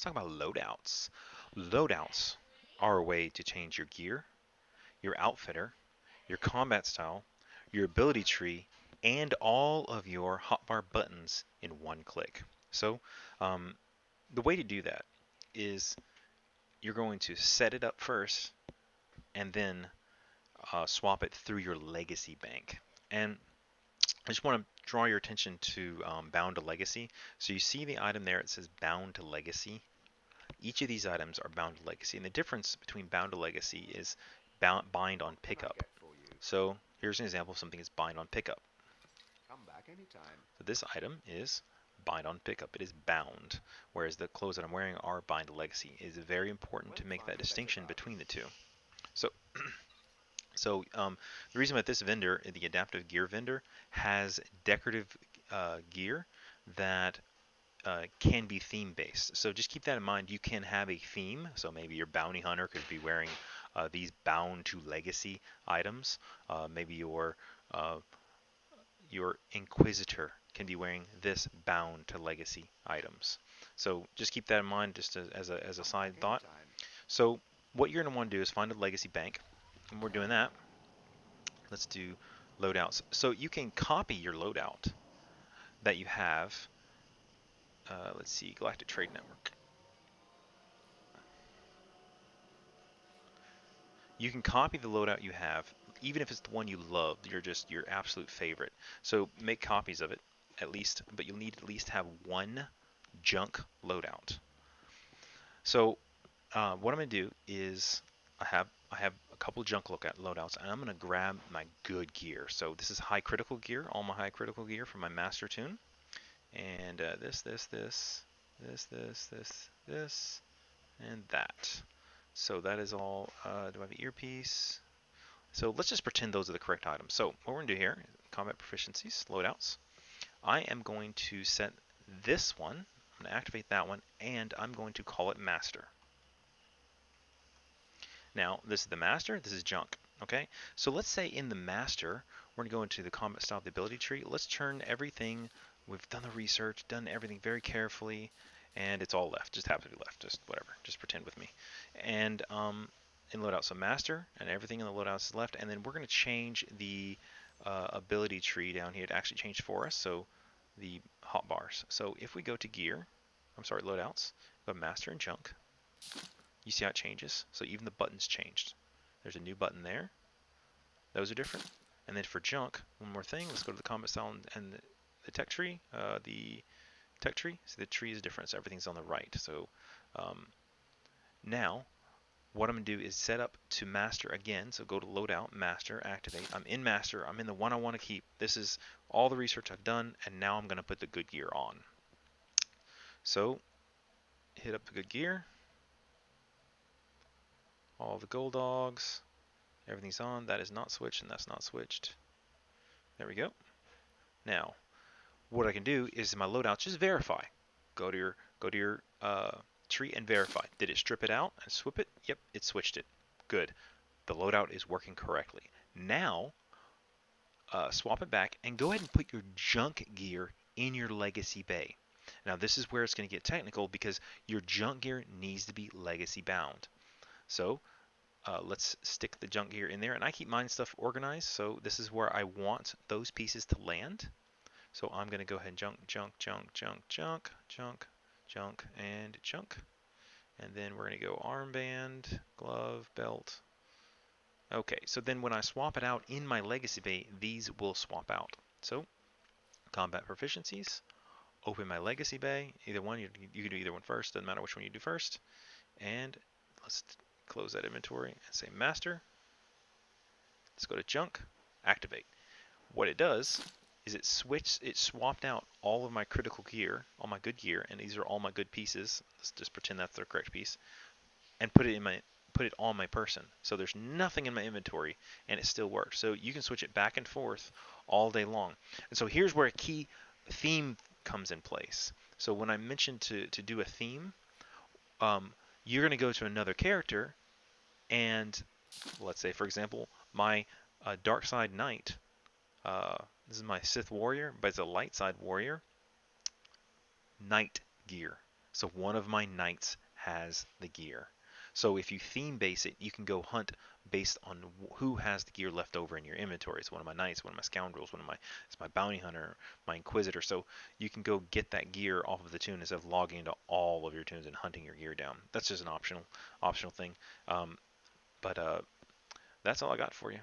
talk about loadouts. Loadouts are a way to change your gear, your outfitter, your combat style, your ability tree, and all of your hotbar buttons in one click. So, um, the way to do that is you're going to set it up first and then swap it through your legacy bank. And I just want to draw your attention to bound to legacy. So you see the item there, it says bound to legacy. Each of these items are bound to legacy, and the difference between bound to legacy is bind on pickup. So here's an example of something that's bind on pickup. So this item is bind on pickup. It is bound, whereas the clothes that I'm wearing are bind to legacy. It is very important to make that distinction between the two. So, the reason that this vendor, the adaptive gear vendor, has decorative gear that can be theme based. So just keep that in mind. You can have a theme. So maybe your bounty hunter could be wearing these bound to legacy items. Maybe uh, your inquisitor can be wearing this bound to legacy items. So just keep that in mind, just as a side thought. So what you're going to want to do is find a legacy bank. And we're doing that. Let's do loadouts. So you can copy your loadout that you have. Let's see, Galactic Trade Network. You can copy the loadout you have, even if it's the one you love, your absolute favorite. So make copies of it at least, but you'll need to at least have one junk loadout. So what I'm gonna do is I have a couple junk loadouts, and I'm gonna grab my good gear. So this is high critical gear, all my high critical gear from my master tune, and this, and that. So that is all. Do I have an earpiece? So let's just pretend those are the correct items. So what we're going to do here, combat proficiencies, loadouts. I am going to set this one, I'm going to activate that one, and I'm going to call it master. Now, this is the master, this is junk. Okay, so let's say in the master, we're going to go into the combat style of the ability tree. Let's turn everything, we've done the research, done everything very carefully, and it's all left. Just happens to be left, just whatever, just pretend with me. And in loadout, so master, and everything in the loadouts is left, and then we're going to change the ability tree down here to actually change for us, so the hotbars. So if we go to gear, I'm sorry, loadouts, go to master and junk, you see how it changes? So even the buttons changed. There's a new button there. Those are different. And then for junk, one more thing. Let's go to the combat style and the tech tree. So the tree is different. So everything's on the right. So now what I'm going to do is set up to master again. So go to loadout, master, activate. I'm in master. I'm in the one I want to keep. This is all the research I've done. And now I'm going to put the good gear on. So hit up the good gear. All the gold dogs. Everything's on. That is not switched, and that's not switched. There we go. Now, what I can do is in my loadout just verify. Go to your tree and verify. Did it strip it out and swip it? Yep, it switched it. Good. The loadout is working correctly. Now, swap it back and go ahead and put your junk gear in your legacy bay. Now, this is where it's going to get technical because your junk gear needs to be legacy bound. So let's stick the junk gear in there, and I keep mine stuff organized, so this is where I want those pieces to land. So I'm going to go ahead and junk, and junk. And then we're going to go armband, glove, belt. Okay, so then when I swap it out in my legacy bay, these will swap out. So combat proficiencies, open my legacy bay, either one, you can do either one first, doesn't matter which one you do first. And let's close that inventory and say master. Let's go to junk, activate. What it does is it swapped out all of my critical gear, all my good gear, and these are all my good pieces. Let's just pretend that's the correct piece, and put it on my person. So there's nothing in my inventory, and it still works. So you can switch it back and forth all day long. And so here's where a key theme comes in place. So when I mentioned to do a theme, you're going to go to another character, and let's say, for example, my Dark Side Knight. This is my Sith Warrior, but it's a light side warrior. Night gear. So one of my knights has the gear. So if you theme base it, you can go hunt based on who has the gear left over in your inventory. It's one of my knights, one of my scoundrels, it's my bounty hunter, my inquisitor. So you can go get that gear off of the tune instead of logging into all of your tunes and hunting your gear down. That's just an optional thing. But that's all I got for you.